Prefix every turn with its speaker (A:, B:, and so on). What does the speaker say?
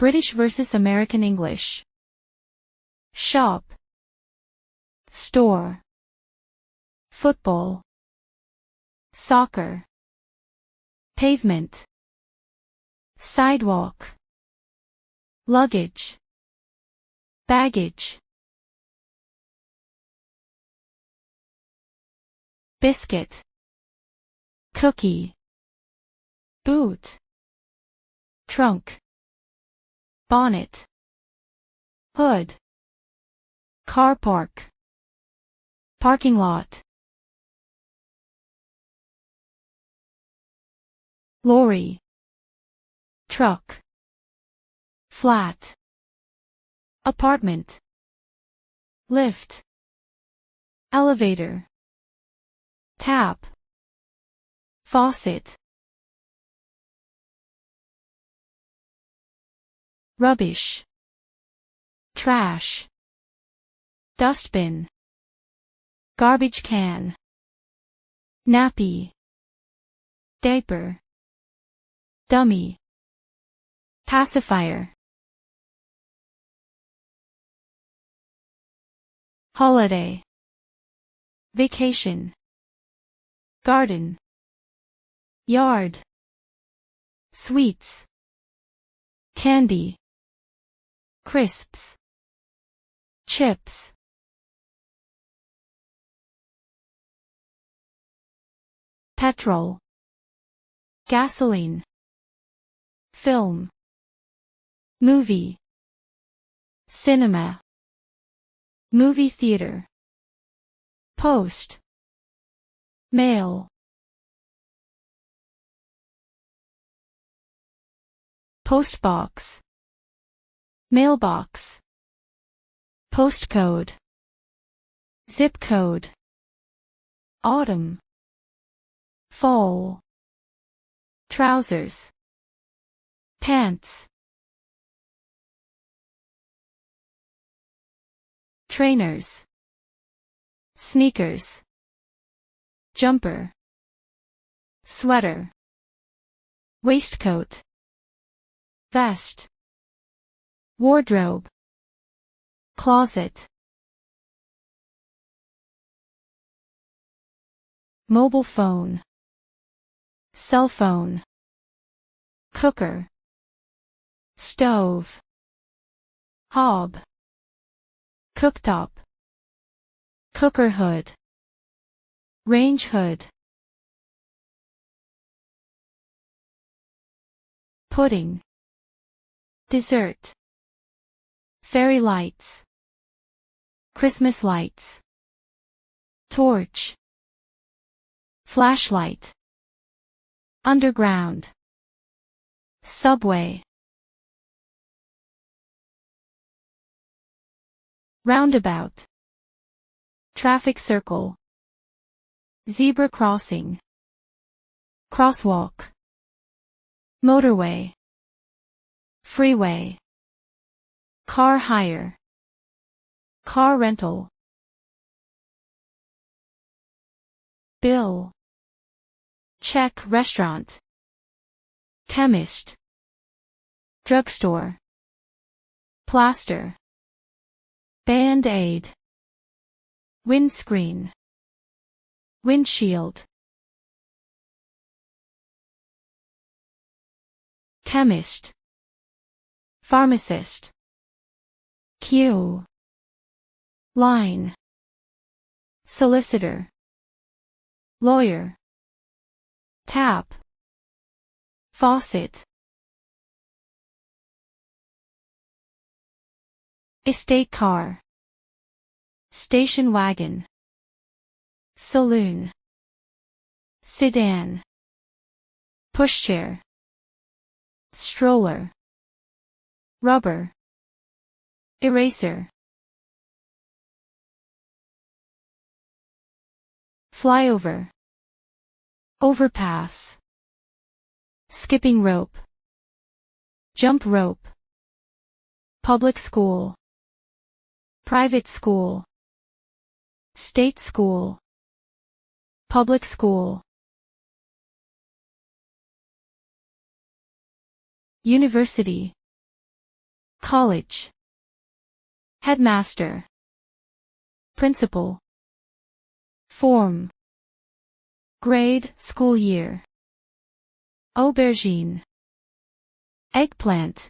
A: British versus American English. Shop, store, football, soccer, pavement, sidewalk, luggage, baggage, biscuit, cookie, boot, trunk, bonnet, hood, car park, parking lot, lorry, truck, flat, apartment, lift, elevator, tap, faucet, rubbish, trash, dustbin, garbage can, nappy, diaper, dummy, pacifier, holiday, vacation, garden, yard, sweets, candy, crisps, chips, petrol, gasoline, film, movie, cinema, movie theater, post, mail, postbox, mailbox, postcode, zip code, autumn, fall, trousers, pants, trainers, sneakers, jumper, sweater, waistcoat, vest, wardrobe, closet, mobile phone, cell phone, cooker, stove, hob, cooktop, cooker hood, range hood, pudding, dessert, fairy lights, Christmas lights, torch, flashlight, underground, subway, roundabout, traffic circle, zebra crossing, crosswalk, motorway, freeway, car hire, car rental, bill, check restaurant, chemist, drugstore, plaster, band-aid, windscreen, windshield, chemist, pharmacist, queue, line, solicitor, lawyer, tap, faucet, estate car, station wagon, saloon, sedan, pushchair, stroller, rubber, eraser, flyover, overpass, skipping rope, jump rope, public school, private school, state school, public school, university, college, headmaster, principal, form, grade, school year, aubergine, eggplant,